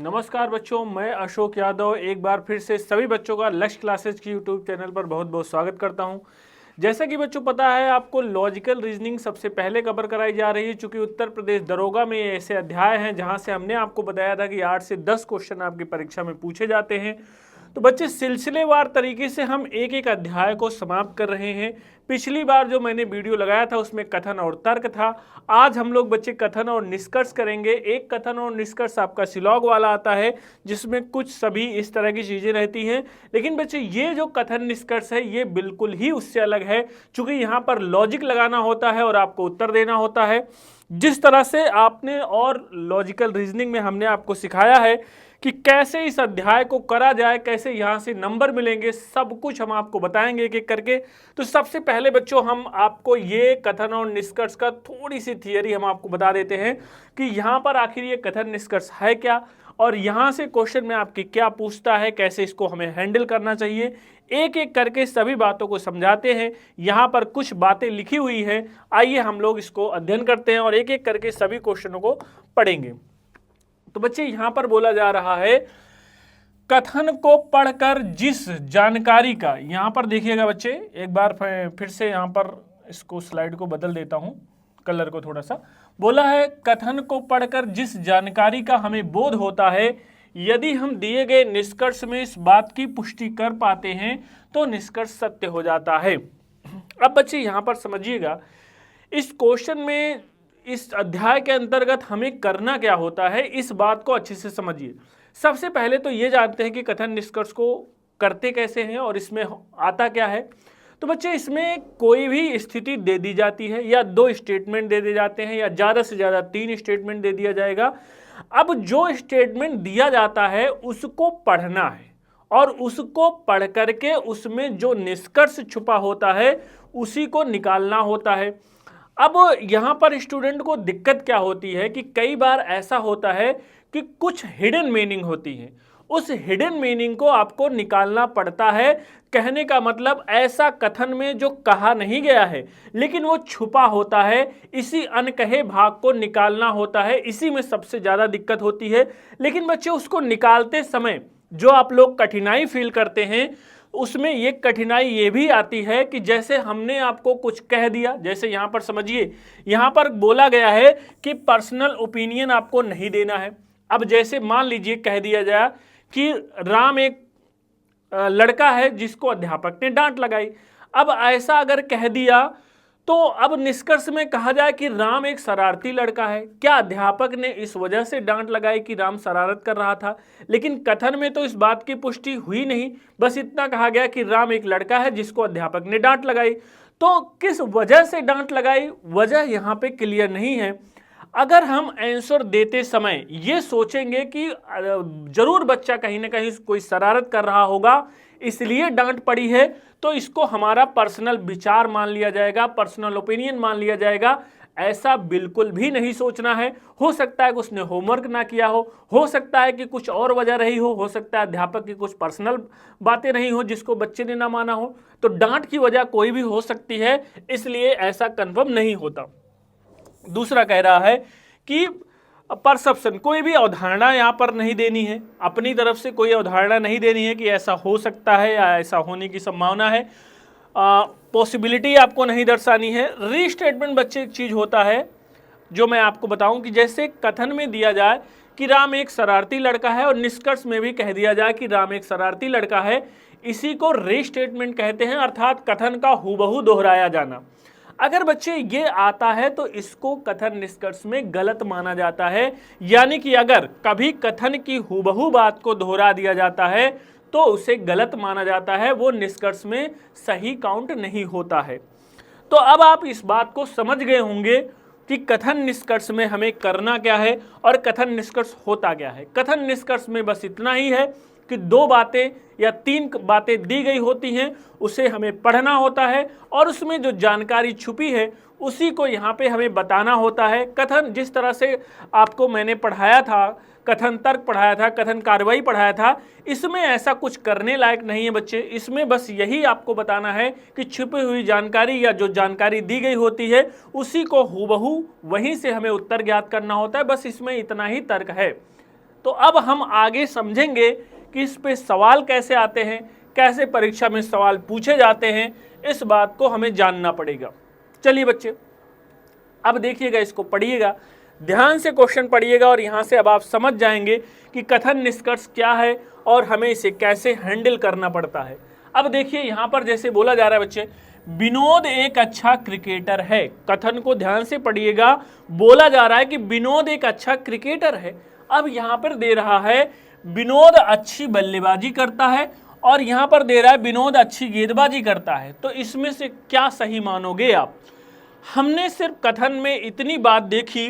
नमस्कार बच्चों, मैं अशोक यादव एक बार फिर से सभी बच्चों का लक्ष्य क्लासेज की यूट्यूब चैनल पर बहुत बहुत स्वागत करता हूं। जैसा कि बच्चों पता है आपको लॉजिकल रीजनिंग सबसे पहले कवर कराई जा रही है, चूंकि उत्तर प्रदेश दरोगा में ऐसे अध्याय हैं जहां से हमने आपको बताया था कि 8 से 10 क्वेश्चन आपकी परीक्षा में पूछे जाते हैं। तो बच्चे सिलसिलेवार तरीके से हम एक एक अध्याय को समाप्त कर रहे हैं। पिछली बार जो मैंने वीडियो लगाया था उसमें कथन और तर्क था। आज हम लोग बच्चे कथन और निष्कर्ष करेंगे। एक कथन और निष्कर्ष आपका सिलॉग वाला आता है जिसमें कुछ सभी इस तरह की चीजें रहती हैं, लेकिन बच्चे ये जो कथन निष्कर्ष है ये बिल्कुल ही उससे अलग है, क्योंकि यहाँ पर लॉजिक लगाना होता है और आपको उत्तर देना होता है। जिस तरह से आपने और लॉजिकल रीजनिंग में हमने आपको सिखाया है कि कैसे इस अध्याय को करा जाए, कैसे यहाँ से नंबर मिलेंगे, सब कुछ हम आपको बताएंगे एक एक करके। तो सबसे पहले बच्चों हम आपको ये कथन और निष्कर्ष का थोड़ी सी थियरी हम आपको बता देते हैं कि यहाँ पर आखिर ये कथन निष्कर्ष है क्या और यहाँ से क्वेश्चन में आपकी क्या पूछता है, कैसे इसको हमें हैंडल करना चाहिए। एक एक करके सभी बातों को समझाते हैं। यहाँ पर कुछ बातें लिखी हुई हैं, आइए हम लोग इसको अध्ययन करते हैं और एक एक करके सभी क्वेश्चनों को पढ़ेंगे। तो बच्चे यहाँ पर बोला जा रहा है, कथन को पढ़कर जिस जानकारी का, यहाँ पर देखिएगा बच्चे एक बार फिर से यहाँ पर इसको स्लाइड को बदल देता हूँ, कलर को थोड़ा सा। बोला है कथन को पढ़कर जिस जानकारी का हमें बोध होता है, यदि हम दिए गए निष्कर्ष में इस बात की पुष्टि कर पाते हैं तो निष्कर्ष सत्य हो जाता है। अब बच्चे यहाँ पर समझिएगा, इस क्वेश्चन में इस अध्याय के अंतर्गत हमें करना क्या होता है, इस बात को अच्छे से समझिए। सबसे पहले तो ये जानते हैं कि कथन निष्कर्ष को करते कैसे हैं और इसमें आता क्या है। तो बच्चे इसमें कोई भी स्थिति दे दी जाती है या 2 स्टेटमेंट दे दिए जाते हैं या ज़्यादा से ज़्यादा 3 स्टेटमेंट दे दिया जाएगा। अब जो स्टेटमेंट दिया जाता है उसको पढ़ना है और उसको पढ़ करके उसमें जो निष्कर्ष छुपा होता है उसी को निकालना होता है। अब यहाँ पर स्टूडेंट को दिक्कत क्या होती है कि कई बार ऐसा होता है कि कुछ हिडन मीनिंग होती है, उस हिडन मीनिंग को आपको निकालना पड़ता है। कहने का मतलब ऐसा कथन में जो कहा नहीं गया है लेकिन वो छुपा होता है, इसी अनकहे भाग को निकालना होता है। इसी में सबसे ज़्यादा दिक्कत होती है। लेकिन बच्चे उसको निकालते समय जो आप लोग कठिनाई फील करते हैं उसमें ये कठिनाई ये भी आती है कि जैसे हमने आपको कुछ कह दिया, जैसे यहाँ पर समझिए, यहाँ पर बोला गया है कि पर्सनल ओपिनियन आपको नहीं देना है। अब जैसे मान लीजिए कह दिया जाए कि राम एक लड़का है जिसको अध्यापक ने डांट लगाई। अब ऐसा अगर कह दिया तो अब निष्कर्ष में कहा जाए कि राम एक शरारती लड़का है। क्या अध्यापक ने इस वजह से डांट लगाई कि राम शरारत कर रहा था? लेकिन कथन में तो इस बात की पुष्टि हुई नहीं, बस इतना कहा गया कि राम एक लड़का है जिसको अध्यापक ने डांट लगाई। तो किस वजह से डांट लगाई, वजह यहाँ पे क्लियर नहीं है। अगर हम आंसर देते समय ये सोचेंगे कि जरूर बच्चा कहीं ना कहीं कोई शरारत कर रहा होगा इसलिए डांट पड़ी है, तो इसको हमारा पर्सनल विचार मान लिया जाएगा, पर्सनल ओपिनियन मान लिया जाएगा। ऐसा बिल्कुल भी नहीं सोचना है। हो सकता है कि उसने होमवर्क ना किया हो सकता है कि कुछ और वजह रही हो सकता है अध्यापक की कुछ पर्सनल बातें रही हो जिसको बच्चे ने ना माना हो। तो डांट की वजह कोई भी हो सकती है, इसलिए ऐसा कंफर्म नहीं होता। दूसरा कह रहा है कि परसेप्शन, कोई भी अवधारणा यहाँ पर नहीं देनी है, अपनी तरफ से कोई अवधारणा नहीं देनी है कि ऐसा हो सकता है या ऐसा होने की संभावना है। पॉसिबिलिटी आपको नहीं दर्शानी है। रीस्टेटमेंट बच्चे एक चीज़ होता है जो मैं आपको बताऊं कि जैसे कथन में दिया जाए कि राम एक शरारती लड़का है और निष्कर्ष में भी कह दिया जाए कि राम एक शरारती लड़का है, इसी को रीस्टेटमेंट कहते हैं, अर्थात कथन का हूबहू दोहराया जाना। अगर बच्चे ये आता है तो इसको कथन निष्कर्ष में गलत माना जाता है। यानी कि अगर कभी कथन की हूबहू बात को दोहरा दिया जाता है तो उसे गलत माना जाता है, वो निष्कर्ष में सही काउंट नहीं होता है। तो अब आप इस बात को समझ गए होंगे कि कथन निष्कर्ष में हमें करना क्या है और कथन निष्कर्ष होता क्या है। कथन निष्कर्ष में बस इतना ही है कि 2 बातें या 3 बातें दी गई होती हैं, उसे हमें पढ़ना होता है और उसमें जो जानकारी छुपी है उसी को यहाँ पे हमें बताना होता है। कथन जिस तरह से आपको मैंने पढ़ाया था, कथन तर्क पढ़ाया था, कथन कार्रवाई पढ़ाया था, इसमें ऐसा कुछ करने लायक नहीं है बच्चे। इसमें बस यही आपको बताना है कि छुपी हुई जानकारी या जो जानकारी दी गई होती है उसी को हूबहू वहीं से हमें उत्तर ज्ञात करना होता है। बस इसमें इतना ही तर्क है। तो अब हम आगे समझेंगे कि इस पे सवाल कैसे आते हैं, कैसे परीक्षा में सवाल पूछे जाते हैं, इस बात को हमें जानना पड़ेगा। चलिए बच्चे, अब देखिएगा, इसको पढ़िएगा, ध्यान से क्वेश्चन पढ़िएगा और यहाँ से अब आप समझ जाएंगे कि कथन निष्कर्ष क्या है और हमें इसे कैसे हैंडल करना पड़ता है। अब देखिए यहाँ पर जैसे बोला जा रहा है बच्चे, विनोद एक अच्छा क्रिकेटर है। कथन को ध्यान से पढ़िएगा, बोला जा रहा है कि विनोद एक अच्छा क्रिकेटर है। अब यहाँ पर दे रहा है विनोद अच्छी बल्लेबाजी करता है और यहाँ पर दे रहा है विनोद अच्छी गेंदबाजी करता है। तो इसमें से क्या सही मानोगे आप? हमने सिर्फ कथन में इतनी बात देखी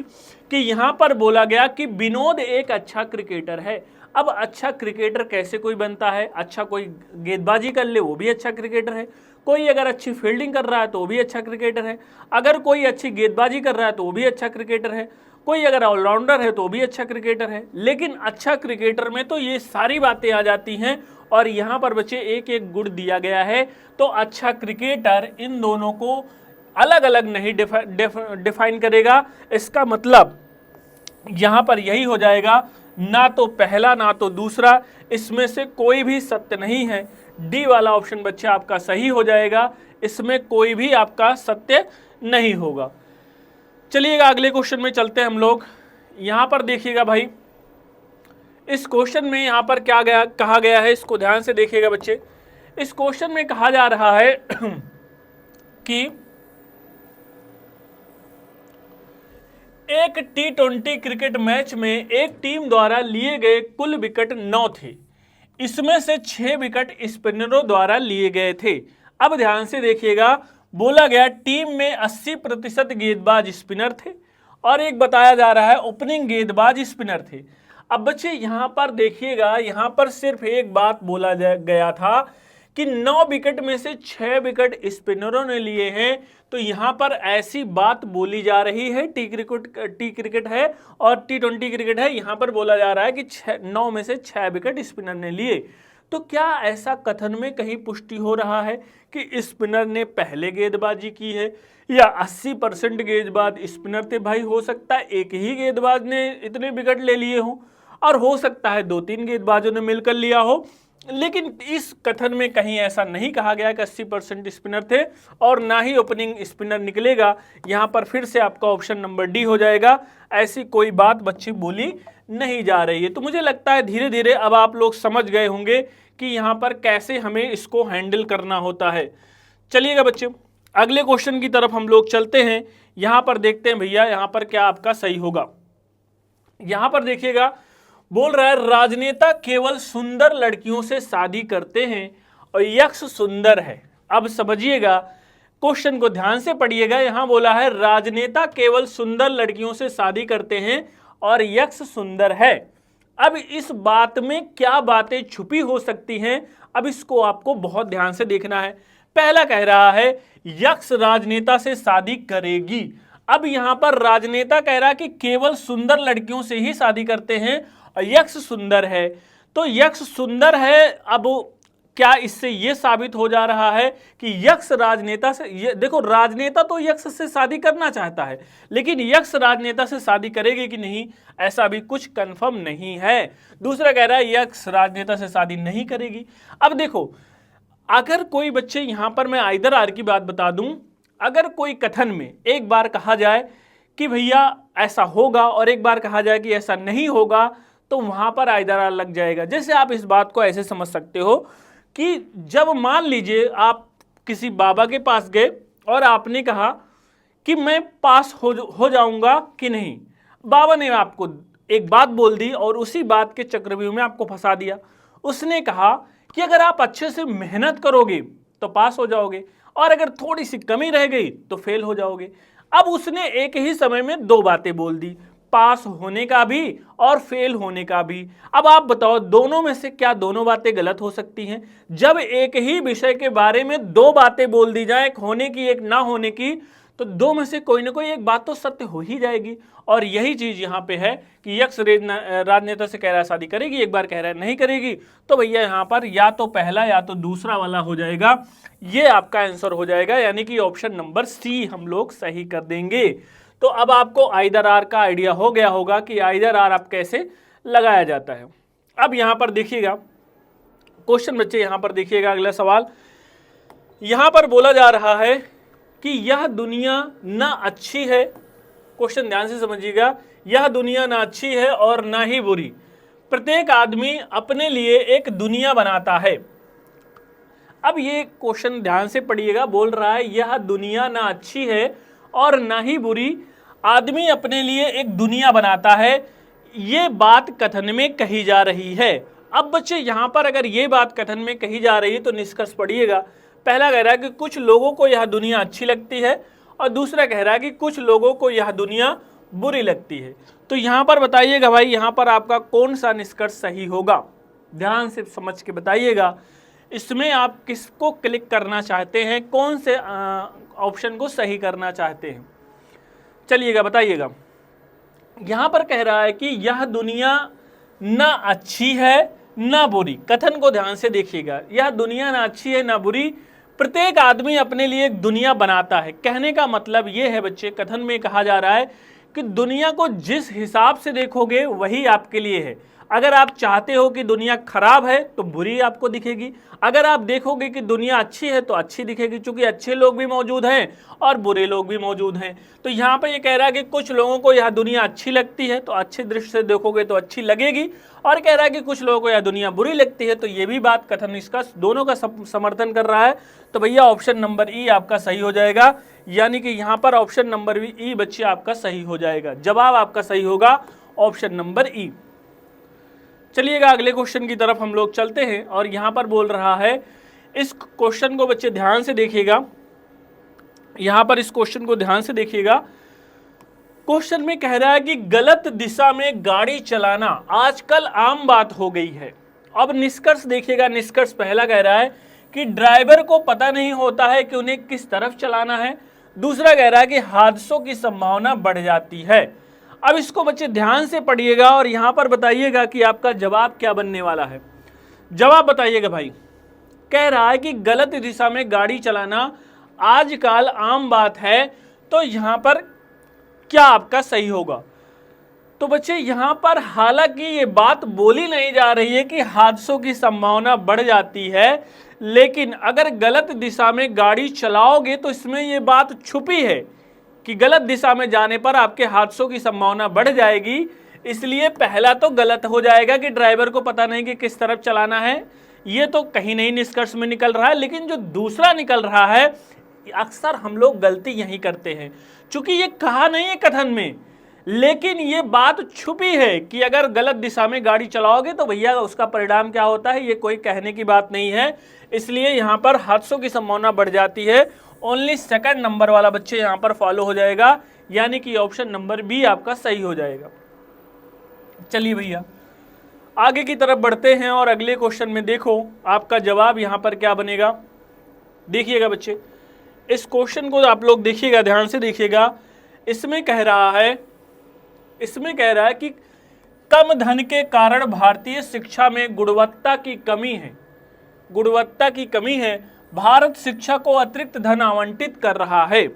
कि यहाँ पर बोला गया कि विनोद एक अच्छा क्रिकेटर है। अब अच्छा क्रिकेटर कैसे कोई बनता है? अच्छा कोई गेंदबाजी कर ले वो भी अच्छा क्रिकेटर है, कोई अगर अच्छी फील्डिंग कर रहा है तो वो भी अच्छा क्रिकेटर है, अगर कोई अच्छी गेंदबाजी कर रहा है तो वो भी अच्छा क्रिकेटर है, कोई अगर ऑलराउंडर है तो वो भी अच्छा क्रिकेटर है। लेकिन अच्छा क्रिकेटर में तो ये सारी बातें आ जाती हैं और यहाँ पर बच्चे एक एक गुण दिया गया है। तो अच्छा क्रिकेटर इन दोनों को अलग अलग नहीं डिफाइन करेगा। इसका मतलब यहाँ पर यही हो जाएगा, ना तो पहला ना तो दूसरा, इसमें से कोई भी सत्य नहीं है। डी वाला ऑप्शन बच्चे आपका सही हो जाएगा, इसमें कोई भी आपका सत्य नहीं होगा। चलिएगा अगले क्वेश्चन में चलते हैं हम लोग। यहाँ पर देखिएगा भाई, इस क्वेश्चन में यहाँ पर क्या कहा गया है, इसको ध्यान से देखिएगा बच्चे। इस क्वेश्चन में कहा जा रहा है कि एक T20 क्रिकेट मैच में एक टीम द्वारा लिए गए कुल विकेट 9 थे, इसमें से 6 विकेट स्पिनरों द्वारा लिए गए थे। अब ध्यान से देखिएगा, बोला गया टीम में 80% गेंदबाज स्पिनर थे और एक बताया जा रहा है ओपनिंग गेंदबाज स्पिनर थे। अब बच्चे यहाँ पर देखिएगा, यहाँ पर सिर्फ एक बात बोला गया था कि 9 विकेट में से 6 विकेट स्पिनरों ने लिए हैं। तो यहाँ पर ऐसी बात बोली जा रही है, टी क्रिकेट है और T20 क्रिकेट है, यहाँ पर बोला जा रहा है कि 9 में से 6 विकेट स्पिनर ने लिए। तो क्या ऐसा कथन में कहीं पुष्टि हो रहा है कि स्पिनर ने पहले गेंदबाजी की है या 80% गेंदबाज स्पिनर थे? भाई हो सकता है एक ही गेंदबाज ने इतने विकेट ले लिए हों और हो सकता है 2-3 गेंदबाजों ने मिलकर लिया हो, लेकिन इस कथन में कहीं ऐसा नहीं कहा गया कि 80% स्पिनर थे और ना ही ओपनिंग स्पिनर निकलेगा। यहाँ पर फिर से आपका ऑप्शन नंबर डी हो जाएगा। ऐसी कोई बात बच्चे बोली नहीं जा रही है। तो मुझे लगता है धीरे धीरे अब आप लोग समझ गए होंगे कि यहाँ पर कैसे हमें इसको हैंडल करना होता है। चलिएगा बच्चे, अगले क्वेश्चन की तरफ हम लोग चलते हैं। यहाँ पर देखते हैं भैया यहाँ पर क्या आपका सही होगा। यहाँ पर देखिएगा, बोल रहा है राजनेता केवल सुंदर लड़कियों से शादी करते हैं और यक्ष सुंदर है। अब समझिएगा, क्वेश्चन को ध्यान से पढ़िएगा। यहां बोला है राजनेता केवल सुंदर लड़कियों से शादी करते हैं और यक्ष सुंदर है। अब इस बात में क्या बातें छुपी हो सकती हैं, अब इसको आपको बहुत ध्यान से देखना है। पहला कह रहा है यक्ष राजनेता से शादी करेगी। अब यहां पर राजनेता कह रहा है कि केवल सुंदर लड़कियों से ही शादी करते हैं और यक्ष सुंदर है। तो यक्ष सुंदर है, अब क्या इससे यह साबित हो जा रहा है कि यक्ष राजनेता से, देखो राजनेता तो यक्ष से शादी करना चाहता है, लेकिन यक्ष राजनेता से शादी करेगी कि नहीं ऐसा भी कुछ कंफर्म नहीं है। दूसरा कह रहा है यक्ष राजनेता से शादी नहीं करेगी। अब देखो, अगर कोई बच्चे यहां पर मैं आइदर आर की बात बता दूं, अगर कोई कथन में एक बार कहा जाए कि भैया ऐसा होगा और एक बार कहा जाए कि ऐसा नहीं होगा, तो वहां पर आइदर आर लग जाएगा। जैसे आप इस बात को ऐसे समझ सकते हो कि जब मान लीजिए आप किसी बाबा के पास गए और आपने कहा कि मैं पास हो जाऊंगा कि नहीं, बाबा ने आपको एक बात बोल दी और उसी बात के चक्रव्यूह में आपको फंसा दिया। उसने कहा कि अगर आप अच्छे से मेहनत करोगे तो पास हो जाओगे और अगर थोड़ी सी कमी रह गई तो फेल हो जाओगे। अब उसने एक ही समय में दो बातें बोल दी, पास होने का भी और फेल होने का भी। अब आप बताओ दोनों में से क्या दोनों बातें गलत हो सकती हैं? जब एक ही विषय के बारे में दो बातें बोल दी जाए, एक होने की एक ना होने की, तो दो में से कोई ना कोई एक बात तो सत्य हो ही जाएगी। और यही चीज यहाँ पे है कि यक्ष राजनेता से कह रहा है शादी करेगी, एक बार कह रहा है नहीं करेगी, तो भैया यहाँ पर या तो पहला या तो दूसरा वाला हो जाएगा। ये आपका आंसर हो जाएगा, यानी कि ऑप्शन नंबर सी हम लोग सही कर देंगे। तो अब आपको आइदर आर का आइडिया हो गया होगा कि आइदर आर आप कैसे लगाया जाता है। अब यहाँ पर देखिएगा क्वेश्चन बच्चे, यहाँ पर देखिएगा अगला सवाल। यहाँ पर बोला जा रहा है कि यह दुनिया ना अच्छी है, क्वेश्चन ध्यान से समझिएगा, यह दुनिया ना अच्छी है और ना ही बुरी, प्रत्येक आदमी अपने लिए एक दुनिया बनाता है। अब ये क्वेश्चन ध्यान से पढ़िएगा, बोल रहा है यह दुनिया ना अच्छी है और ना ही बुरी, आदमी अपने लिए एक दुनिया बनाता है, ये बात कथन में कही जा रही है। अब बच्चे यहाँ पर अगर ये बात कथन में कही जा रही है तो निष्कर्ष पढ़िएगा। पहला कह रहा है कि कुछ लोगों को यह दुनिया अच्छी लगती है और दूसरा कह रहा है कि कुछ लोगों को यह दुनिया बुरी लगती है। तो यहाँ पर बताइएगा भाई, यहाँ पर आपका कौन सा निष्कर्ष सही होगा, ध्यान से समझ के बताइएगा। इसमें आप किसको क्लिक करना चाहते हैं, कौन से ऑप्शन को सही करना चाहते हैं, चलिएगा बताइएगा। यहाँ पर कह रहा है कि यह दुनिया ना अच्छी है ना बुरी, कथन को ध्यान से देखिएगा, यह दुनिया ना अच्छी है ना बुरी, प्रत्येक आदमी अपने लिए एक दुनिया बनाता है। कहने का मतलब यह है बच्चे, कथन में कहा जा रहा है कि दुनिया को जिस हिसाब से देखोगे वही आपके लिए है। अगर आप चाहते हो कि दुनिया खराब है तो बुरी आपको दिखेगी, अगर आप देखोगे कि दुनिया अच्छी है तो अच्छी दिखेगी, क्योंकि अच्छे लोग भी मौजूद हैं और बुरे लोग भी मौजूद हैं। तो यहाँ पर ये कह रहा है कि कुछ लोगों को यह दुनिया अच्छी लगती है तो अच्छी दृष्टि से देखोगे तो अच्छी लगेगी, और कह रहा है कि कुछ लोगों को यह दुनिया बुरी लगती है, तो ये भी बात कथन इसका दोनों का समर्थन कर रहा है। तो भैया ऑप्शन नंबर ई आपका सही हो जाएगा, यानी कि यहाँ पर ऑप्शन नंबर ई बच्चे आपका सही हो जाएगा। जवाब आपका सही होगा ऑप्शन नंबर ई। चलिएगा अगले क्वेश्चन की तरफ हम लोग चलते हैं, और यहाँ पर बोल रहा है, इस क्वेश्चन को बच्चे ध्यान से देखिएगा, यहाँ पर इस क्वेश्चन को ध्यान से देखिएगा। क्वेश्चन में कह रहा है कि गलत दिशा में गाड़ी चलाना आजकल आम बात हो गई है। अब निष्कर्ष देखिएगा, निष्कर्ष पहला कह रहा है कि ड्राइवर को पता नहीं होता है कि उन्हें किस तरफ चलाना है, दूसरा कह रहा है कि हादसों की संभावना बढ़ जाती है। अब इसको बच्चे ध्यान से पढ़िएगा और यहां पर बताइएगा कि आपका जवाब क्या बनने वाला है। जवाब बताइएगा भाई। कह रहा है कि गलत दिशा में गाड़ी चलाना आजकल आम बात है, तो यहां पर क्या आपका सही होगा। तो बच्चे यहां पर हालांकि ये बात बोली नहीं जा रही है कि हादसों की संभावना बढ़ जाती है, लेकिन अगर गलत दिशा में गाड़ी चलाओगे तो इसमें ये बात छुपी है कि गलत दिशा में जाने पर आपके हादसों की संभावना बढ़ जाएगी। इसलिए पहला तो गलत हो जाएगा कि ड्राइवर को पता नहीं कि किस तरफ चलाना है, ये तो कहीं नहीं निष्कर्ष में निकल रहा है। लेकिन जो दूसरा निकल रहा है, अक्सर हम लोग गलती यही करते हैं, चूंकि ये कहा नहीं है कथन में, लेकिन ये बात छुपी है कि अगर गलत दिशा में गाड़ी चलाओगे तो भैया उसका परिणाम क्या होता है, ये कोई कहने की बात नहीं है। इसलिए यहाँ पर हादसों की संभावना बढ़ जाती है। ओनली सेकंड नंबर वाला बच्चे यहाँ पर फॉलो हो जाएगा, यानी कि ऑप्शन नंबर बी आपका सही हो जाएगा। चलिए भैया आगे की तरफ बढ़ते हैं और अगले क्वेश्चन में देखो आपका जवाब यहाँ पर क्या बनेगा। देखिएगा बच्चे, इस क्वेश्चन को आप लोग देखिएगा, ध्यान से देखिएगा। इसमें कह रहा है कि कम धन के कारण भारतीय शिक्षा में गुणवत्ता की कमी है, भारत शिक्षा को अतिरिक्त धन आवंटित कर रहा है।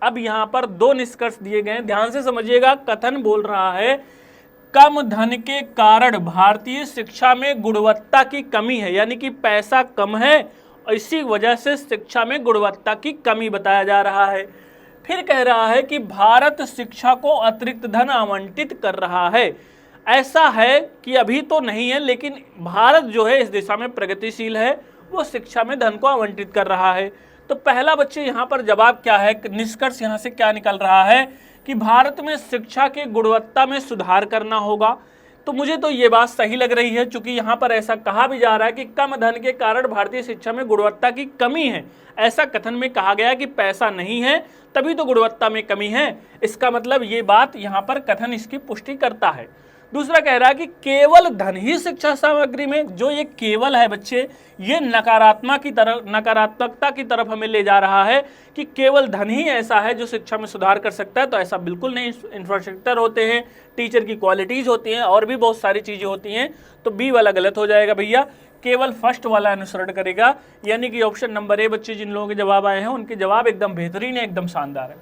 अब यहाँ पर दो निष्कर्ष दिए गए हैं, ध्यान से समझिएगा। कथन बोल रहा है कम धन के कारण भारतीय शिक्षा में गुणवत्ता की कमी है, यानी कि पैसा कम है, इसी वजह से शिक्षा में गुणवत्ता की कमी बताया जा रहा है। फिर कह रहा है कि भारत शिक्षा को अतिरिक्त धन आवंटित कर रहा है। ऐसा है कि अभी तो नहीं है, लेकिन भारत जो है इस दिशा में प्रगतिशील है, वो शिक्षा में धन को आवंटित कर रहा है। तो पहला बच्चे यहाँ पर जवाब क्या है, निष्कर्ष यहाँ से क्या निकल रहा है कि भारत में शिक्षा के गुणवत्ता में सुधार करना होगा। तो मुझे तो ये बात सही लग रही है, क्योंकि यहाँ पर ऐसा कहा भी जा रहा है कि कम धन के कारण भारतीय शिक्षा में गुणवत्ता की कमी है। ऐसा कथन में कहा गया कि पैसा नहीं है तभी तो गुणवत्ता में कमी है। इसका मतलब ये बात यहाँ पर कथन इसकी पुष्टि करता है। दूसरा कह रहा है कि केवल धन ही शिक्षा सामग्री में, जो ये केवल है बच्चे, ये नकारात्मकता की तरफ हमें ले जा रहा है कि केवल धन ही ऐसा है जो शिक्षा में सुधार कर सकता है। तो ऐसा बिल्कुल नहीं। इंफ्रास्ट्रक्चर होते हैं, टीचर की क्वालिटीज होती हैं, और भी बहुत सारी चीजें होती हैं। तो बी वाला गलत हो जाएगा भैया, केवल फर्स्ट वाला अनुसरण करेगा, यानी कि ऑप्शन नंबर ए। बच्चे जिन लोगों के जवाब आए हैं उनके जवाब एकदम बेहतरीन है, एकदम शानदार है।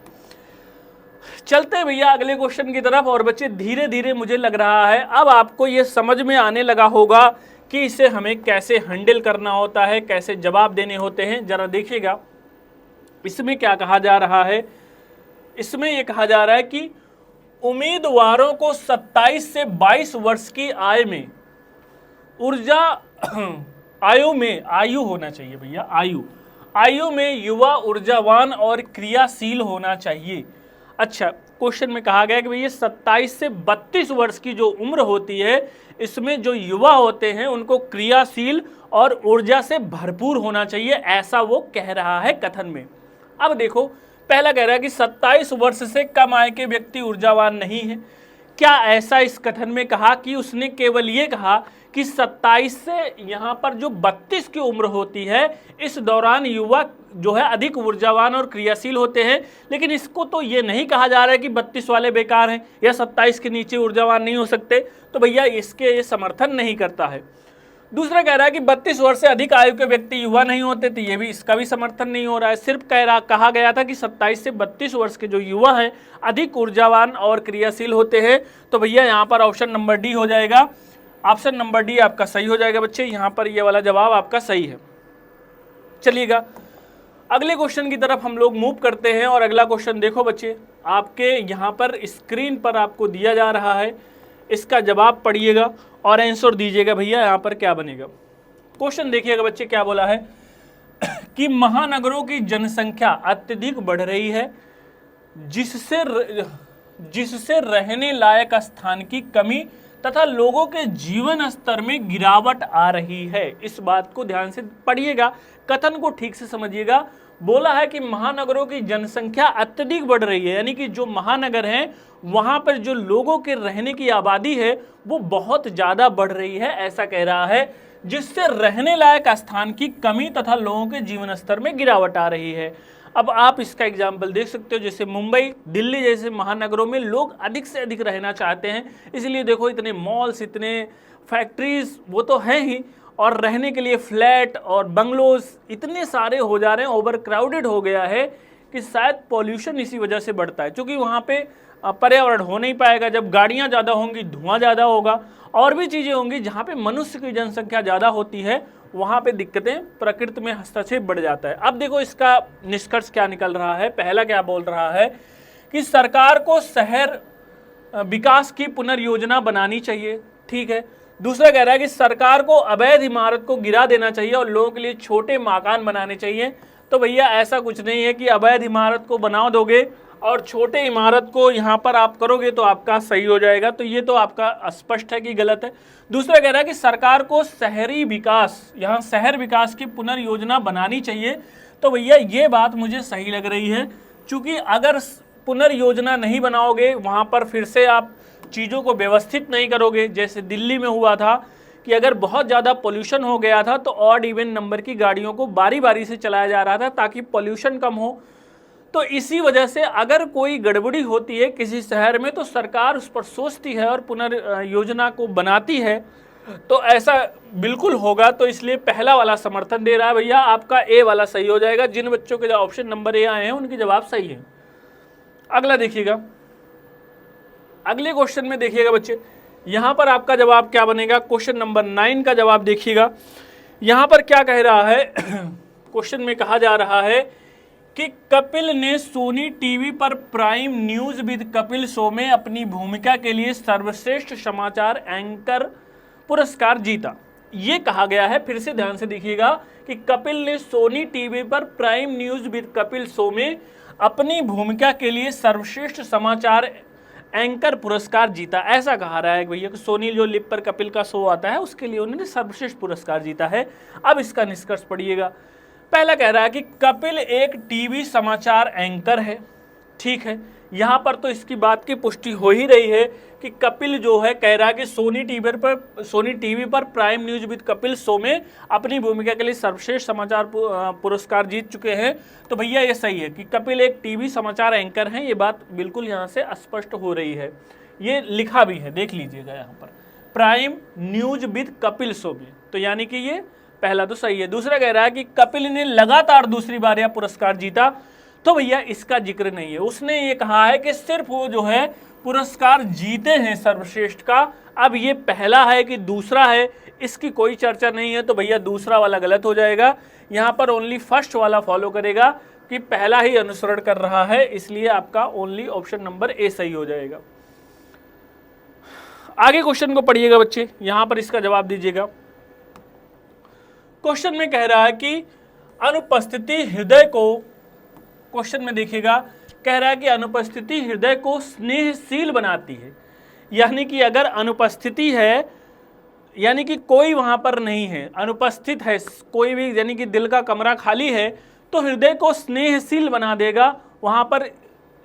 चलते हैं भैया अगले क्वेश्चन की तरफ। और बच्चे धीरे धीरे मुझे लग रहा है अब आपको ये समझ में आने लगा होगा कि इसे हमें कैसे हैंडल करना होता है, कैसे जवाब देने होते हैं। जरा देखिएगा इसमें क्या कहा जा रहा है। इसमें यह कहा जा रहा है कि उम्मीदवारों को 27 से 22 वर्ष की आयु होना चाहिए भैया, आयु में युवा, ऊर्जावान और क्रियाशील होना चाहिए। अच्छा, क्वेश्चन में कहा गया कि भैया 27 से 32 वर्ष की जो उम्र होती है इसमें जो युवा होते हैं उनको क्रियाशील और ऊर्जा से भरपूर होना चाहिए, ऐसा वो कह रहा है कथन में। अब देखो, पहला कह रहा है कि 27 वर्ष से कम आय के व्यक्ति ऊर्जावान नहीं है। क्या ऐसा इस कथन में कहा कि उसने केवल ये कहा कि 27 से यहाँ पर जो 32 की उम्र होती है इस दौरान युवा जो है अधिक ऊर्जावान और क्रियाशील होते हैं, लेकिन इसको तो ये नहीं कहा जा रहा है कि 32 वाले बेकार हैं या 27 के नीचे ऊर्जावान नहीं हो सकते, तो भैया इसके ये समर्थन नहीं करता है। दूसरा कह रहा है कि 32 वर्ष से अधिक आयु के व्यक्ति युवा नहीं होते, तो ये भी इसका भी समर्थन नहीं हो रहा है। सिर्फ कहा गया था कि 27 से 32 वर्ष के जो युवा हैं अधिक ऊर्जावान और क्रियाशील होते हैं, तो भैया यहाँ पर ऑप्शन नंबर डी हो जाएगा। ऑप्शन नंबर डी आपका सही हो जाएगा बच्चे, यहाँ पर ये वाला जवाब आपका सही है। चलिएगा अगले क्वेश्चन की तरफ हम लोग मूव करते हैं। और अगला क्वेश्चन देखो बच्चे, आपके यहाँ पर स्क्रीन पर आपको दिया जा रहा है, इसका जवाब पढ़िएगा और आंसर दीजिएगा भैया यहाँ पर क्या बनेगा। क्वेश्चन देखिएगा बच्चे, क्या बोला है कि महानगरों की जनसंख्या अत्यधिक बढ़ रही है जिससे रहने लायक स्थान की कमी तथा लोगों के जीवन स्तर में गिरावट आ रही है। इस बात को ध्यान से पढ़िएगा, कथन को ठीक से समझिएगा। बोला है कि महानगरों की जनसंख्या अत्यधिक बढ़ रही है, यानी कि जो महानगर हैं वहां पर जो लोगों के रहने की आबादी है वो बहुत ज्यादा बढ़ रही है, ऐसा कह रहा है, जिससे रहने लायक स्थान की कमी तथा लोगों के जीवन स्तर में गिरावट आ रही है। अब आप इसका एग्जाम्पल देख सकते हो, जैसे मुंबई, दिल्ली जैसे महानगरों में लोग अधिक से अधिक रहना चाहते हैं, इसलिए देखो इतने मॉल्स, इतने फैक्ट्रीज वो तो हैं ही, और रहने के लिए फ्लैट और बंगलोज इतने सारे हो जा रहे हैं, ओवर क्राउडेड हो गया है कि शायद पॉल्यूशन इसी वजह से बढ़ता है, क्योंकि वहाँ पे पर्यावरण हो नहीं पाएगा। जब गाड़ियाँ ज़्यादा होंगी धुआं ज़्यादा होगा, और भी चीज़ें होंगी। जहाँ पे मनुष्य की जनसंख्या ज़्यादा होती है वहाँ पे दिक्कतें, प्रकृति में हस्तक्षेप बढ़ जाता है। अब देखो इसका निष्कर्ष क्या निकल रहा है। पहला क्या बोल रहा है कि सरकार को शहर विकास की पुनर्योजना बनानी चाहिए, ठीक है। दूसरा कह रहा है कि सरकार को अवैध इमारत को गिरा देना चाहिए और लोगों के लिए छोटे मकान बनाने चाहिए। तो भैया ऐसा कुछ नहीं है कि अवैध इमारत को बना दोगे और छोटे इमारत को यहाँ पर आप करोगे तो आपका सही हो जाएगा, तो ये तो आपका स्पष्ट है कि गलत है। दूसरा कह रहा है कि सरकार को शहरी विकास, यहाँ शहर विकास की पुनर्योजना बनानी चाहिए। तो भैया ये बात मुझे सही लग रही है, क्योंकि अगर पुनर्योजना नहीं बनाओगे, वहाँ पर फिर से आप चीज़ों को व्यवस्थित नहीं करोगे, जैसे दिल्ली में हुआ था कि अगर बहुत ज़्यादा पोल्यूशन हो गया था तो ऑड इवन नंबर की गाड़ियों को बारी बारी से चलाया जा रहा था ताकि पोल्यूशन कम हो। तो इसी वजह से अगर कोई गड़बड़ी होती है किसी शहर में तो सरकार उस पर सोचती है और पुनर्योजना को बनाती है, तो ऐसा बिल्कुल होगा। तो इसलिए पहला वाला समर्थन दे रहा है भैया, आपका ए वाला सही हो जाएगा। जिन बच्चों के जो ऑप्शन नंबर ए आए हैं उनके जवाब सही है। अगला देखिएगा, अगले क्वेश्चन में देखिएगा बच्चे, यहाँ पर आपका जवाब क्या बनेगा। क्वेश्चन नंबर 9 का जवाब देखिएगा। यहाँ पर क्या कह रहा है क्वेश्चन में कहा जा रहा है कि कपिल ने सोनी टीवी पर prime news with Kapil show में अपनी भूमिका के लिए सर्वश्रेष्ठ समाचार एंकर पुरस्कार जीता। ये कहा गया है, फिर से ध्यान से देखिएगा, कि कपिल ने सोनी टीवी पर prime news with Kapil show में अपनी भूमिका के लिए सर्वश्रेष्ठ समाचार एंकर पुरस्कार जीता। ऐसा कहा रहा है भैया कि सोनी जो लिप पर कपिल का शो आता है उसके लिए उन्होंने सर्वश्रेष्ठ पुरस्कार जीता है। अब इसका निष्कर्ष पढ़िएगा। पहला कह रहा है कि कपिल एक टीवी समाचार एंकर है, ठीक है। यहाँ पर तो इसकी बात की पुष्टि हो ही रही है कि कपिल जो है कह रहा है कि सोनी टीवी पर prime news with Kapil show में अपनी भूमिका के लिए सर्वश्रेष्ठ समाचार पुरस्कार जीत चुके हैं। तो भैया ये सही है कि कपिल एक टीवी समाचार एंकर हैं, ये बात बिल्कुल यहाँ से स्पष्ट हो रही है। ये लिखा भी है, देख लीजिएगा यहाँ पर, prime news with Kapil show में, तो यानी कि ये पहला तो सही है। दूसरा कह रहा है कि कपिल ने लगातार दूसरी बार यह पुरस्कार जीता। तो भैया इसका जिक्र नहीं है। उसने ये कहा है कि सिर्फ वो जो है पुरस्कार जीते हैं सर्वश्रेष्ठ का। अब ये पहला है कि दूसरा है, इसकी कोई चर्चा नहीं है, तो भैया दूसरा वाला गलत हो जाएगा। यहाँ पर ओनली फर्स्ट वाला फॉलो करेगा कि पहला ही अनुसरण कर रहा है, इसलिए आपका ओनली ऑप्शन नंबर ए सही हो जाएगा। आगे क्वेश्चन को पढ़िएगा बच्चे, यहां पर इसका जवाब दीजिएगा। क्वेश्चन में कह रहा है कि अनुपस्थिति हृदय को, क्वेश्चन में देखिएगा, कह रहा है कि अनुपस्थिति हृदय को स्नेहशील बनाती है। यानी कि अगर अनुपस्थिति है, यानी कि कोई वहां पर नहीं है, अनुपस्थित है कोई भी, यानी कि दिल का कमरा खाली है, तो हृदय को स्नेहशील बना देगा, वहां पर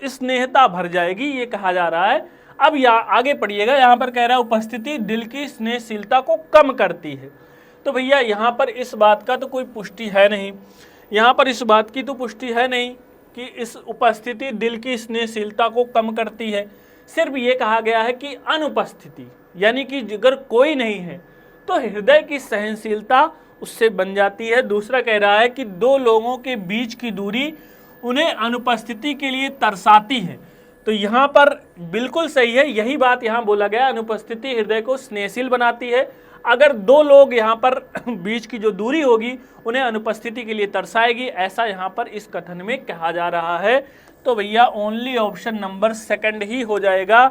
स्नेहता भर जाएगी, ये कहा जा रहा है। अब आगे पढ़िएगा, यहाँ पर कह रहा है उपस्थिति दिल की स्नेहशीलता को कम करती है। तो भैया यहाँ पर इस बात का तो कोई पुष्टि है नहीं, यहाँ पर इस बात की तो पुष्टि है नहीं कि इस उपस्थिति दिल की स्नेहशीलता को कम करती है। सिर्फ ये कहा गया है कि अनुपस्थिति, यानी कि अगर कोई नहीं है तो हृदय की सहनशीलता उससे बन जाती है। दूसरा कह रहा है कि दो लोगों के बीच की दूरी उन्हें अनुपस्थिति के लिए तरसाती है। तो यहाँ पर बिल्कुल सही है, यही बात यहाँ बोला गया, अनुपस्थिति हृदय को स्नेहशील बनाती है। अगर दो लोग यहाँ पर बीच की जो दूरी होगी उन्हें अनुपस्थिति के लिए तरसाएगी, ऐसा यहाँ पर इस कथन में कहा जा रहा है। तो भैया ओनली ऑप्शन नंबर सेकंड ही हो जाएगा।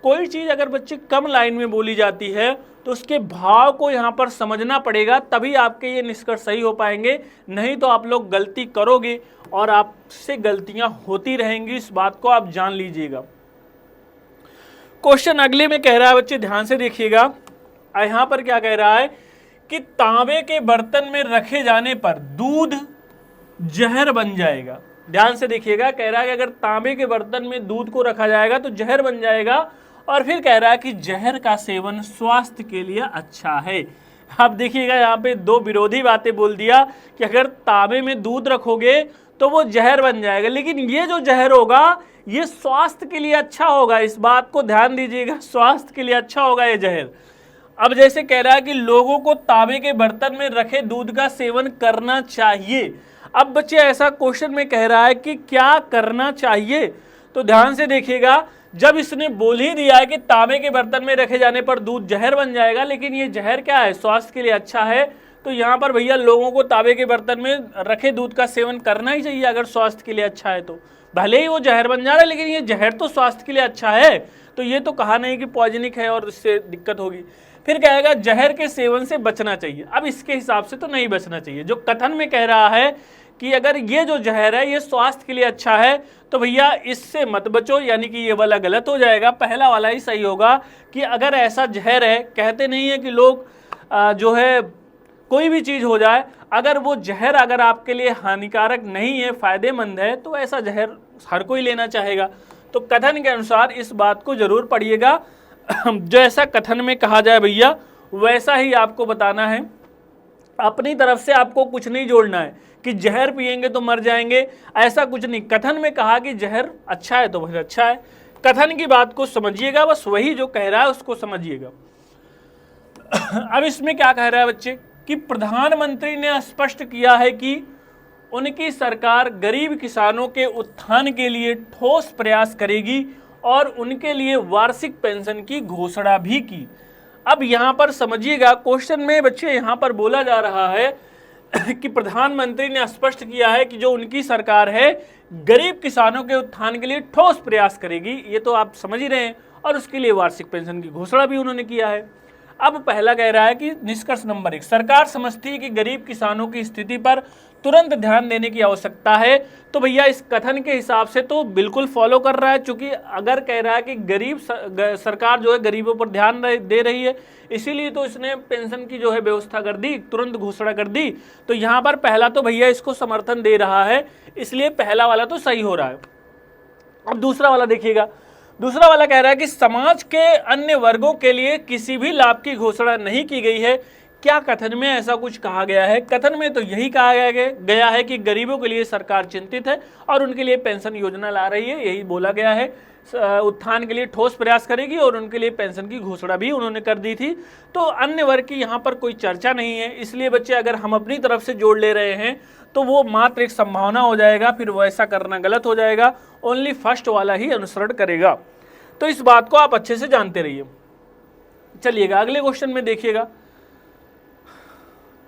कोई चीज़ अगर बच्चे कम लाइन में बोली जाती है तो उसके भाव को यहाँ पर समझना पड़ेगा, तभी आपके ये निष्कर्ष सही हो पाएंगे, नहीं तो आप लोग गलती करोगे और आपसे गलतियां होती रहेंगी, इस बात को आप जान लीजिएगा। क्वेश्चन अगले में कह रहा है बच्चे, ध्यान से देखिएगा, यहाँ पर क्या कह रहा है कि तांबे के बर्तन में रखे जाने पर दूध जहर बन जाएगा। ध्यान से देखिएगा, कह रहा है कि अगर तांबे के बर्तन में दूध को रखा जाएगा तो जहर बन जाएगा, और फिर कह रहा है कि जहर का सेवन स्वास्थ्य के लिए अच्छा है। अब देखिएगा यहाँ पे दो विरोधी बातें बोल दिया कि अगर तांबे में दूध रखोगे तो वो जहर बन जाएगा, लेकिन ये जो जहर होगा ये स्वास्थ्य के लिए अच्छा होगा, इस बात को ध्यान दीजिएगा, स्वास्थ्य के लिए अच्छा होगा ये जहर। अब जैसे कह रहा है कि लोगों को तांबे के बर्तन में रखे दूध का सेवन करना चाहिए। अब बच्चे ऐसा क्वेश्चन में कह रहा है कि क्या करना चाहिए, तो ध्यान से देखिएगा, जब इसने बोल ही दिया है कि तांबे के बर्तन में रखे जाने पर दूध जहर बन जाएगा, लेकिन ये जहर क्या है, स्वास्थ्य के लिए अच्छा है, तो यहाँ पर भैया लोगों को तांबे के बर्तन में रखे दूध का सेवन करना ही चाहिए अगर स्वास्थ्य के लिए अच्छा है। तो भले ही वो जहर बन जा रहा है, लेकिन ये जहर तो स्वास्थ्य के लिए अच्छा है, तो ये तो कहा नहीं कि पॉइजनिक है और इससे दिक्कत होगी। फिर कहेगा जहर के सेवन से बचना चाहिए। अब इसके हिसाब से तो नहीं बचना चाहिए, जो कथन में कह रहा है कि अगर ये जो जहर है ये स्वास्थ्य के लिए अच्छा है, तो भैया इससे मत बचो, यानी कि ये वाला गलत हो जाएगा, पहला वाला ही सही होगा। कि अगर ऐसा जहर है, कहते नहीं है कि लोग जो है कोई भी चीज़ हो जाए, अगर वो जहर अगर आपके लिए हानिकारक नहीं है, फायदेमंद है, तो ऐसा जहर हर कोई लेना चाहेगा। तो कथन के अनुसार इस बात को जरूर पढ़िएगा, जैसा कथन में कहा जाए भैया वैसा ही आपको बताना है, अपनी तरफ से आपको कुछ नहीं जोड़ना है कि जहर पिएंगे तो मर जाएंगे, ऐसा कुछ नहीं। कथन में कहा कि जहर अच्छा है तो फिर अच्छा है, कथन की बात को समझिएगा, बस वही जो कह रहा है उसको समझिएगा। अब इसमें क्या कह रहा है बच्चे कि प्रधानमंत्री ने स्पष्ट किया है कि उनकी सरकार गरीब किसानों के उत्थान के लिए ठोस प्रयास करेगी और उनके लिए वार्षिक पेंशन की घोषणा भी की। अब यहाँ पर समझिएगा, क्वेश्चन में बच्चे यहाँ पर बोला जा रहा है कि प्रधानमंत्री ने स्पष्ट किया है कि जो उनकी सरकार है गरीब किसानों के उत्थान के लिए ठोस प्रयास करेगी, ये तो आप समझ ही रहे हैं, और उसके लिए वार्षिक पेंशन की घोषणा भी उन्होंने किया है। अब पहला कह रहा है कि निष्कर्ष नंबर 1, सरकार समझती है कि गरीब किसानों की स्थिति पर तुरंत ध्यान देने की आवश्यकता है। तो भैया इस कथन के हिसाब से तो बिल्कुल फॉलो कर रहा है, क्योंकि अगर कह रहा है कि गरीब सरकार जो है गरीबों पर ध्यान दे रही है, इसीलिए तो इसने पेंशन की जो है व्यवस्था कर दी, तुरंत घोषणा कर दी। तो यहाँ पर पहला तो भैया इसको समर्थन दे रहा है, इसलिए पहला वाला तो सही हो रहा है। अब दूसरा वाला देखिएगा, दूसरा वाला कह रहा है कि समाज के अन्य वर्गों के लिए किसी भी लाभ की घोषणा नहीं की गई है। क्या कथन में ऐसा कुछ कहा गया है? कथन में तो यही कहा गया है कि गरीबों के लिए सरकार चिंतित है और उनके लिए पेंशन योजना ला रही है, यही बोला गया है। उत्थान के लिए ठोस प्रयास करेगी और उनके लिए पेंशन की घोषणा भी उन्होंने कर दी थी। तो अन्य वर्ग की यहाँ पर कोई चर्चा नहीं है, इसलिए बच्चे अगर हम अपनी तरफ से जोड़ ले रहे हैं तो वो मात्र एक संभावना हो जाएगा, फिर वैसा करना गलत हो जाएगा। ओनली फर्स्ट वाला ही अनुसरण करेगा। तो इस बात को आप अच्छे से जानते रहिए। चलिएगा अगले क्वेश्चन में देखिएगा।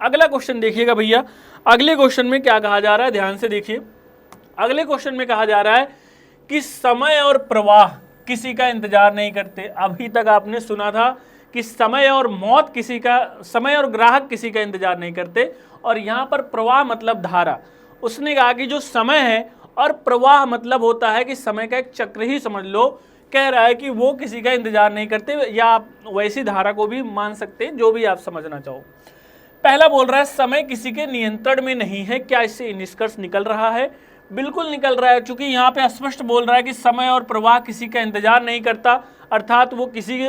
अगला क्वेश्चन देखिएगा भैया, अगले क्वेश्चन में क्या कहा जा रहा है, ध्यान से देखिए। अगले क्वेश्चन में कहा जा रहा है कि समय और प्रवाह किसी का इंतजार नहीं करते। अभी तक आपने सुना था कि समय और मौत किसी का, समय और ग्राहक किसी का इंतजार नहीं करते, और यहाँ पर प्रवाह मतलब धारा। उसने कहा कि जो समय है और प्रवाह मतलब होता है कि समय का एक चक्र ही समझ लो। कह रहा है कि वो किसी का इंतजार नहीं करते, या आप वैसी धारा को भी मान सकते हैं, जो भी आप समझना चाहो। पहला बोल रहा है समय किसी के नियंत्रण में नहीं है। क्या इससे निष्कर्ष निकल रहा है? बिल्कुल निकल रहा है, क्योंकि यहाँ पे स्पष्ट बोल रहा है कि समय और प्रवाह किसी का इंतजार नहीं करता, अर्थात वो किसी के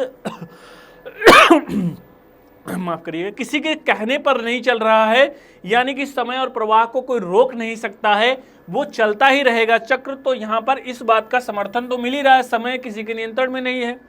माफ करिएगा, किसी के कहने पर नहीं चल रहा है, यानी कि समय और प्रवाह को कोई रोक नहीं सकता है, वो चलता ही रहेगा चक्र। तो यहाँ पर इस बात का समर्थन तो मिल ही रहा है, समय किसी के नियंत्रण में नहीं है।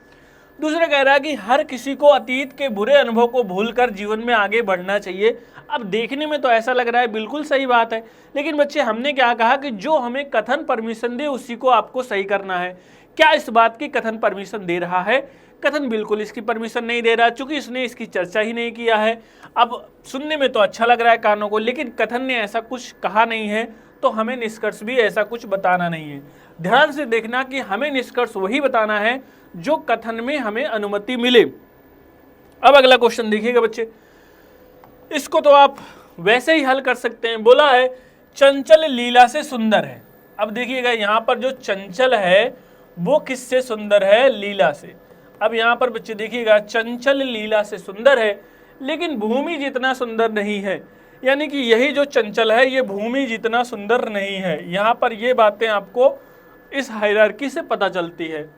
दूसरा कह रहा है कि हर किसी को अतीत के बुरे अनुभव को भूलकर जीवन में आगे बढ़ना चाहिए। अब देखने में तो ऐसा लग रहा है बिल्कुल सही बात है, लेकिन बच्चे हमने क्या कहा कि जो हमें कथन परमिशन दे उसी को आपको सही करना है। क्या इस बात की कथन परमिशन दे रहा है? कथन बिल्कुल इसकी परमिशन नहीं दे रहा, चूंकि इसने इसकी चर्चा ही नहीं किया है। अब सुनने में तो अच्छा लग रहा है कानों को, लेकिन कथन ने ऐसा कुछ कहा नहीं है, तो हमें निष्कर्ष भी ऐसा कुछ बताना नहीं है। ध्यान से देखना कि हमें निष्कर्ष वही बताना है जो कथन में हमें अनुमति मिले। अब अगला क्वेश्चन देखिएगा बच्चे, इसको तो आप वैसे ही हल कर सकते हैं। बोला है चंचल लीला से सुंदर है। अब देखिएगा यहाँ पर जो चंचल है वो किससे सुंदर है? लीला से। अब यहाँ पर बच्चे देखिएगा चंचल लीला से सुंदर है, लेकिन भूमि जितना सुंदर नहीं है, यानी कि यही जो चंचल है ये भूमि जितना सुंदर नहीं है। यहाँ पर ये बातें आपको इस हायरार्की से पता चलती है।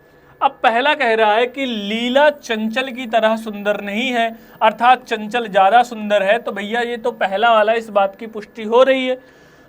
अब पहला कह रहा है कि लीला चंचल की तरह सुंदर नहीं है, अर्थात चंचल ज्यादा सुंदर है, तो भैया ये तो पहला वाला इस बात की पुष्टि हो रही है।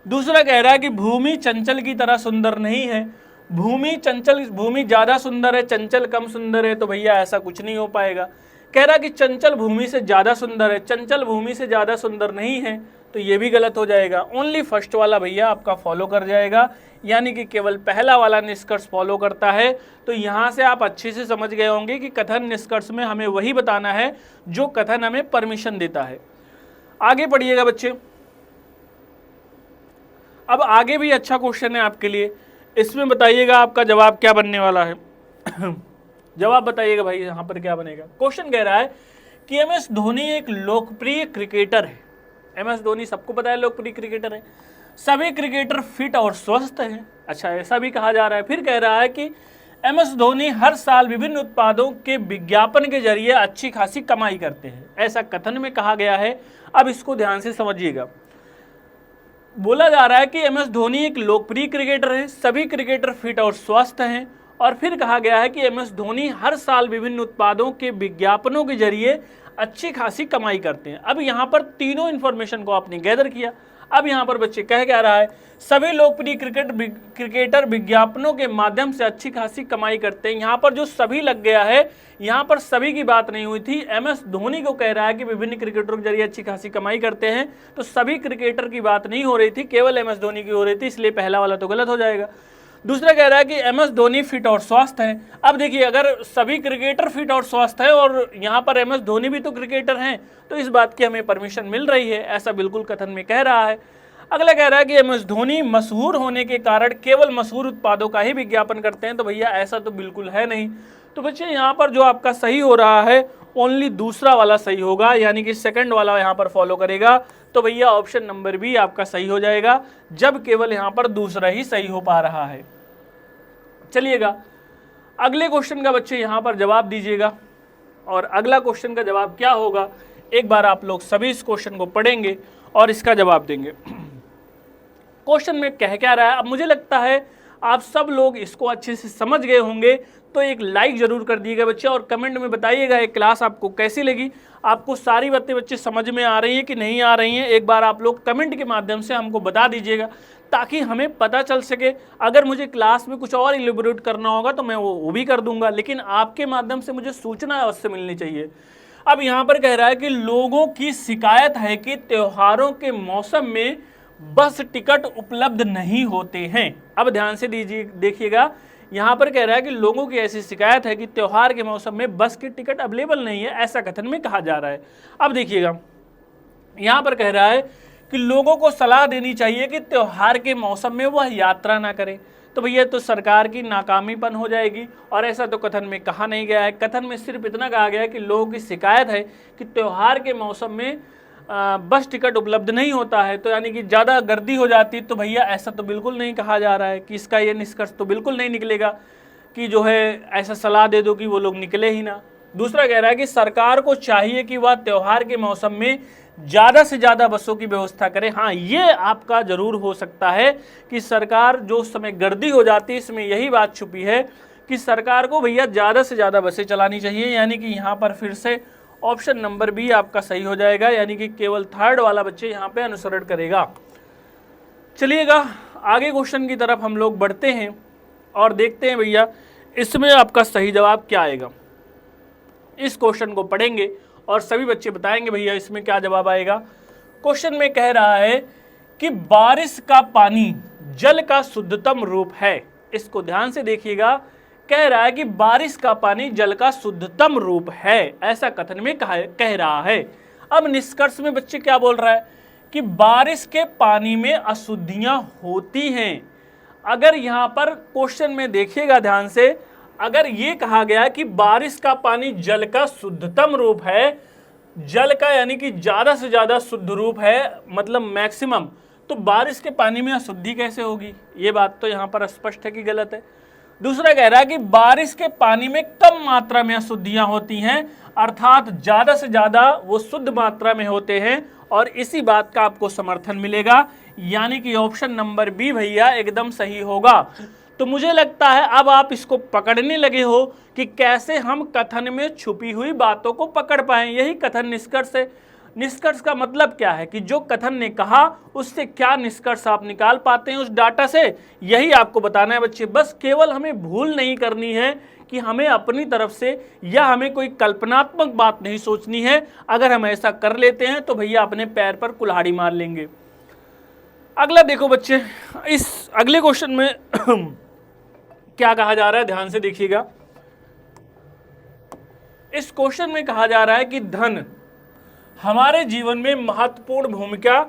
दूसरा कह रहा है कि भूमि चंचल की तरह सुंदर नहीं है, भूमि ज्यादा सुंदर है, चंचल कम सुंदर है, तो भैया ऐसा कुछ नहीं हो पाएगा। कह रहा है कि चंचल भूमि से ज्यादा सुंदर है, चंचल भूमि से ज्यादा सुंदर नहीं है, तो ये भी गलत हो जाएगा। ओनली फर्स्ट वाला भैया आपका फॉलो कर जाएगा, यानी कि केवल पहला वाला निष्कर्ष फॉलो करता है। तो यहाँ से आप अच्छे से समझ गए होंगे कि कथन निष्कर्ष में हमें वही बताना है जो कथन हमें परमिशन देता है। आगे पढ़िएगा बच्चे। अब आगे भी अच्छा क्वेश्चन है आपके लिए, इसमें बताइएगा आपका जवाब क्या बनने वाला है। जवाब बताइएगा भाई यहाँ पर क्या बनेगा। क्वेश्चन कह रहा है कि एमएस धोनी एक लोकप्रिय क्रिकेटर है। एमएस धोनी सबको पता है लोकप्रिय क्रिकेटर है। सभी क्रिकेटर फिट और स्वस्थ हैं। अच्छा, ऐसा भी कहा जा रहा है। फिर कह रहा है कि एमएस धोनी हर साल विभिन्न उत्पादों के विज्ञापन के जरिए अच्छी खासी कमाई करते हैं, ऐसा कथन में कहा गया है। अब इसको ध्यान से समझिएगा। बोला जा रहा है कि एमएस धोनी एक लोकप्रिय क्रिकेटर है, सभी क्रिकेटर फिट और स्वस्थ हैं, और फिर कहा गया है कि एमएस धोनी हर साल विभिन्न उत्पादों के विज्ञापनों के जरिए अच्छी खासी कमाई करते हैं। अब यहाँ पर तीनों इंफॉर्मेशन को आपने गैदर किया। अब यहाँ पर बच्चे कह क्या रहा है, सभी लोकप्रिय क्रिकेटर विज्ञापनों के माध्यम से अच्छी खासी कमाई करते हैं। यहाँ पर जो सभी लग गया है, यहाँ पर सभी की बात नहीं हुई थी। एमएस धोनी को कह रहा है कि विभिन्न क्रिकेटरों के जरिए अच्छी खासी कमाई करते हैं, तो सभी क्रिकेटर की बात नहीं हो रही थी, केवल एमएस धोनी की हो रही थी, इसलिए पहला वाला तो गलत हो जाएगा। दूसरा कह रहा है कि एमएस धोनी फिट और स्वस्थ हैं। अब देखिए, अगर सभी क्रिकेटर फिट और स्वस्थ है और यहाँ पर एमएस धोनी भी तो क्रिकेटर हैं, तो इस बात की हमें परमिशन मिल रही है, ऐसा बिल्कुल कथन में कह रहा है। अगला कह रहा है कि एमएस धोनी मशहूर होने के कारण केवल मशहूर उत्पादों का ही विज्ञापन करते हैं, तो भैया ऐसा तो बिल्कुल है नहीं। तो बच्चे यहाँ पर जो आपका सही हो रहा है ओनली दूसरा वाला सही होगा, यानी कि सेकंड वाला यहाँ पर फॉलो करेगा। तो भैया ऑप्शन नंबर बी आपका सही हो जाएगा, जब केवल यहाँ पर दूसरा ही सही हो पा रहा है। चलिएगा अगले क्वेश्चन का बच्चे यहाँ पर जवाब दीजिएगा, और अगला क्वेश्चन का जवाब क्या होगा एक बार आप लोग सभी इस क्वेश्चन को पढ़ेंगे और इसका जवाब देंगे। क्वेश्चन में कह क्या रहा है, अब मुझे लगता है आप सब लोग इसको अच्छे से समझ गए होंगे, तो एक लाइक जरूर कर दिएगा बच्चे, और कमेंट में बताइएगा ये क्लास आपको कैसी लगी, आपको सारी बातें बच्चे समझ में आ रही है कि नहीं आ रही हैं, एक बार आप लोग कमेंट के माध्यम से हमको बता दीजिएगा, ताकि हमें पता चल सके। अगर मुझे क्लास में कुछ और इलेबोरेट करना होगा तो मैं वो भी कर दूंगा, लेकिन आपके माध्यम से मुझे सूचना अवश्य मिलनी चाहिए। अब यहाँ पर कह रहा है कि लोगों की शिकायत है कि त्योहारों के मौसम में बस टिकट उपलब्ध नहीं होते हैं। अब ध्यान से देखिएगा, यहाँ पर कह रहा है कि लोगों की ऐसी शिकायत है कि त्योहार के मौसम में बस की टिकट अवेलेबल नहीं है, ऐसा कथन में कहा जा रहा है। अब देखिएगा, यहाँ पर कह रहा है कि लोगों को सलाह देनी चाहिए कि त्योहार के मौसम में वह यात्रा ना करें। तो भैया तो सरकार की नाकामीपन हो जाएगी, और ऐसा तो कथन में कहा नहीं गया है। कथन में सिर्फ इतना कहा गया है कि लोगों की शिकायत है कि त्योहार के मौसम में बस टिकट उपलब्ध नहीं होता है, तो यानी कि ज़्यादा गर्दी हो जाती। तो भैया ऐसा तो बिल्कुल नहीं कहा जा रहा है, कि इसका ये निष्कर्ष तो बिल्कुल नहीं निकलेगा कि जो है ऐसा सलाह दे दो कि वो लोग निकले ही ना। दूसरा कह रहा है कि सरकार को चाहिए कि वह त्योहार के मौसम में ज़्यादा से ज़्यादा बसों की व्यवस्था करे। हाँ, ये आपका जरूर हो सकता है कि सरकार जो उस समय गर्दी हो जाती है, इसमें यही बात छुपी है कि सरकार को भैया ज़्यादा से ज़्यादा बसें चलानी चाहिए, यानी कि यहाँ पर फिर से ऑप्शन नंबर बी आपका सही हो जाएगा, यानी कि केवल थर्ड वाला बच्चे यहाँ पे अनुसरण करेगा। चलिएगा आगे क्वेश्चन की तरफ हम लोग बढ़ते हैं और देखते हैं भैया इसमें आपका सही जवाब क्या आएगा। इस क्वेश्चन को पढ़ेंगे और सभी बच्चे बताएंगे भैया इसमें क्या जवाब आएगा। क्वेश्चन में कह रहा है कि बारिश का पानी जल का शुद्धतम रूप है। इसको ध्यान से देखिएगा, कह रहा है कि बारिश का पानी जल का शुद्धतम रूप है, ऐसा कथन में कह रहा है। अब निष्कर्ष में बच्चे क्या बोल रहा है कि बारिश के पानी में अशुद्धियां होती हैं। अगर यहाँ पर क्वेश्चन में देखिएगा ध्यान से, अगर ये कहा गया कि बारिश का पानी जल का शुद्धतम रूप है, जल का यानी कि ज्यादा से ज्यादा शुद्ध रूप है, मतलब मैक्सिमम, तो बारिश के पानी में अशुद्धि कैसे होगी? ये बात तो यहाँ पर स्पष्ट है कि गलत है। दूसरा कह रहा है कि बारिश के पानी में कम मात्रा में अशुद्धियां होती हैं, अर्थात ज्यादा से ज्यादा वो शुद्ध मात्रा में होते हैं, और इसी बात का आपको समर्थन मिलेगा, यानी कि ऑप्शन नंबर बी भैया एकदम सही होगा। तो मुझे लगता है अब आप इसको पकड़ने लगे हो कि कैसे हम कथन में छुपी हुई बातों को पकड़ पाएं। यही कथन निष्कर्ष है। निष्कर्ष का मतलब क्या है कि जो कथन ने कहा उससे क्या निष्कर्ष आप निकाल पाते हैं उस डाटा से, यही आपको बताना है बच्चे। बस केवल हमें भूल नहीं करनी है कि हमें अपनी तरफ से या हमें कोई कल्पनात्मक बात नहीं सोचनी है। अगर हम ऐसा कर लेते हैं तो भैया अपने पैर पर कुल्हाड़ी मार लेंगे। अगला देखो बच्चे, इस अगले क्वेश्चन में क्या कहा जा रहा है, ध्यान से देखिएगा। इस क्वेश्चन में कहा जा रहा है कि धन हमारे जीवन में महत्वपूर्ण भूमिका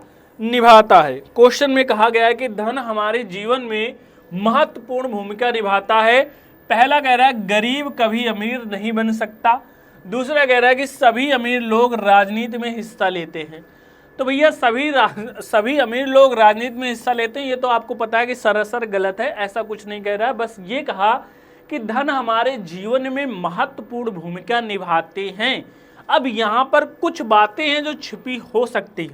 निभाता है। क्वेश्चन में कहा गया है कि धन हमारे जीवन में महत्वपूर्ण भूमिका निभाता है। पहला कह रहा है गरीब कभी अमीर नहीं बन सकता। दूसरा कह रहा है कि सभी अमीर लोग राजनीति में हिस्सा लेते हैं। तो भैया सभी अमीर लोग राजनीति में हिस्सा लेते हैं, ये तो आपको पता है कि सरासर गलत है, ऐसा कुछ नहीं कह रहा है। बस ये कहा कि धन हमारे जीवन में महत्वपूर्ण भूमिका निभाते हैं। अब यहाँ पर कुछ बातें हैं जो छिपी हो सकती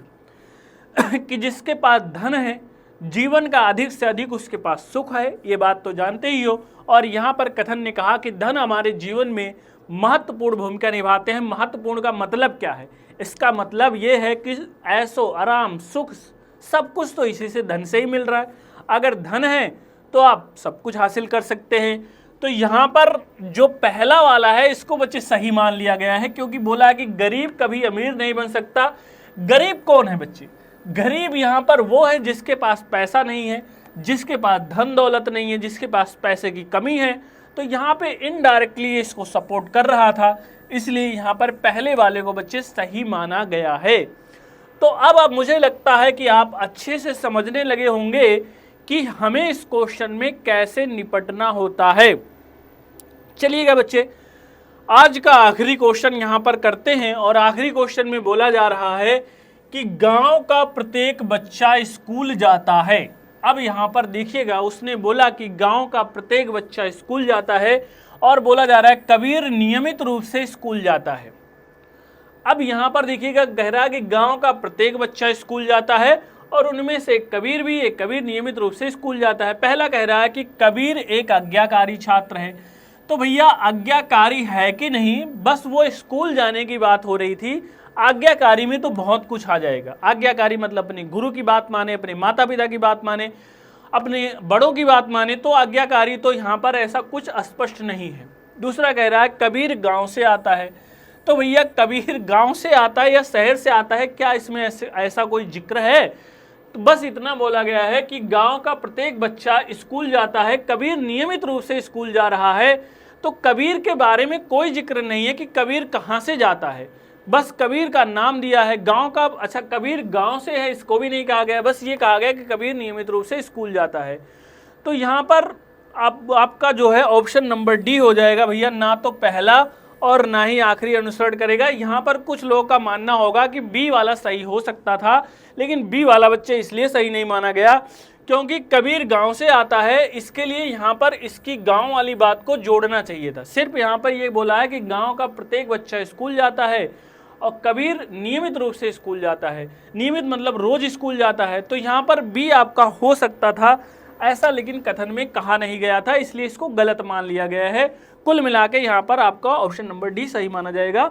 है कि जिसके पास धन है जीवन का अधिक से अधिक उसके पास सुख है, ये बात तो जानते ही हो। और यहाँ पर कथन ने कहा कि धन हमारे जीवन में महत्वपूर्ण भूमिका निभाते हैं। महत्वपूर्ण का मतलब क्या है? इसका मतलब ये है कि ऐशो आराम सुख सब कुछ तो इसी से धन से ही मिल रहा है। अगर धन है तो आप सब कुछ हासिल कर सकते हैं। तो यहाँ पर जो पहला वाला है इसको बच्चे सही मान लिया गया है, क्योंकि बोला है कि गरीब कभी अमीर नहीं बन सकता। गरीब कौन है बच्चे? गरीब यहाँ पर वो है जिसके पास पैसा नहीं है, जिसके पास धन दौलत नहीं है, जिसके पास पैसे की कमी है। तो यहाँ पे इनडायरेक्टली इसको सपोर्ट कर रहा था, इसलिए यहाँ पर पहले वाले को बच्चे सही माना गया है। तो अब मुझे लगता है कि आप अच्छे से समझने लगे होंगे कि हमें इस क्वेश्चन में कैसे निपटना होता है। चलिएगा बच्चे, आज का आखिरी क्वेश्चन यहाँ पर करते हैं। और आखिरी क्वेश्चन में बोला जा रहा है कि गांव का प्रत्येक बच्चा स्कूल जाता है। अब यहाँ पर देखिएगा, उसने बोला कि गांव का प्रत्येक बच्चा स्कूल जाता है, और बोला जा रहा है कबीर नियमित रूप से स्कूल जाता है। अब यहाँ पर देखिएगा, कह रहा है कि गांव का प्रत्येक बच्चा स्कूल जाता है और उनमें से कबीर भी एक कबीर नियमित रूप से स्कूल जाता है। पहला कह रहा है कि कबीर एक आज्ञाकारी छात्र है। तो भैया आज्ञाकारी है कि नहीं, बस वो स्कूल जाने की बात हो रही थी। आज्ञाकारी में तो बहुत कुछ आ जाएगा। आज्ञाकारी मतलब अपने गुरु की बात माने, अपने माता पिता की बात माने, अपने बड़ों की बात माने, तो आज्ञाकारी तो यहाँ पर ऐसा कुछ स्पष्ट नहीं है। दूसरा कह रहा है कबीर गांव से आता है। तो भैया कबीर गांव से आता है या शहर से आता है, क्या इसमें ऐसा कोई जिक्र है? तो बस इतना बोला गया है कि गांव का प्रत्येक बच्चा स्कूल जाता है, कबीर नियमित रूप से स्कूल जा रहा है। तो कबीर के बारे में कोई जिक्र नहीं है कि कबीर कहाँ से जाता है, बस कबीर का नाम दिया है गांव का। अच्छा, कबीर गांव से है इसको भी नहीं कहा गया, बस ये कहा गया कि कबीर नियमित रूप से स्कूल जाता है। तो यहाँ पर आपका जो है ऑप्शन नंबर डी हो जाएगा भैया, ना तो पहला और ना ही आखिरी अनुसरण करेगा। यहाँ पर कुछ लोगों का मानना होगा कि बी वाला सही हो सकता था, लेकिन बी वाला बच्चे इसलिए सही नहीं माना गया क्योंकि कबीर गांव से आता है, इसके लिए यहाँ पर इसकी गांव वाली बात को जोड़ना चाहिए था। सिर्फ यहाँ पर ये बोला है कि गांव का प्रत्येक बच्चा स्कूल जाता है और कबीर नियमित रूप से स्कूल जाता है। नियमित मतलब रोज स्कूल जाता है, तो यहाँ पर बी आपका हो सकता था ऐसा, लेकिन कथन में कहा नहीं गया था, इसलिए इसको गलत मान लिया गया है। कुल मिला के यहाँ पर आपका ऑप्शन नंबर डी सही माना जाएगा।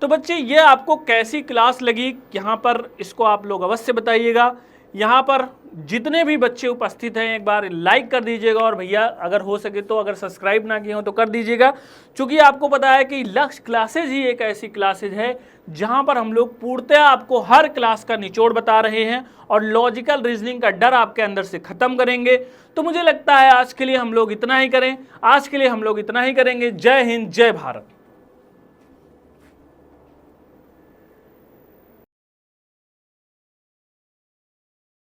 तो बच्चे ये आपको कैसी क्लास लगी, यहाँ पर इसको आप लोग अवश्य बताइएगा। यहाँ पर जितने भी बच्चे उपस्थित हैं एक बार लाइक कर दीजिएगा, और भैया अगर हो सके तो अगर सब्सक्राइब ना किए हो तो कर दीजिएगा, क्योंकि आपको पता है कि लक्ष्य क्लासेज ही एक ऐसी क्लासेज है जहाँ पर हम लोग पूर्णतः आपको हर क्लास का निचोड़ बता रहे हैं और लॉजिकल रीजनिंग का डर आपके अंदर से खत्म करेंगे। तो मुझे लगता है आज के लिए हम लोग इतना ही करें, आज के लिए हम लोग इतना ही करेंगे। जय हिंद, जय भारत।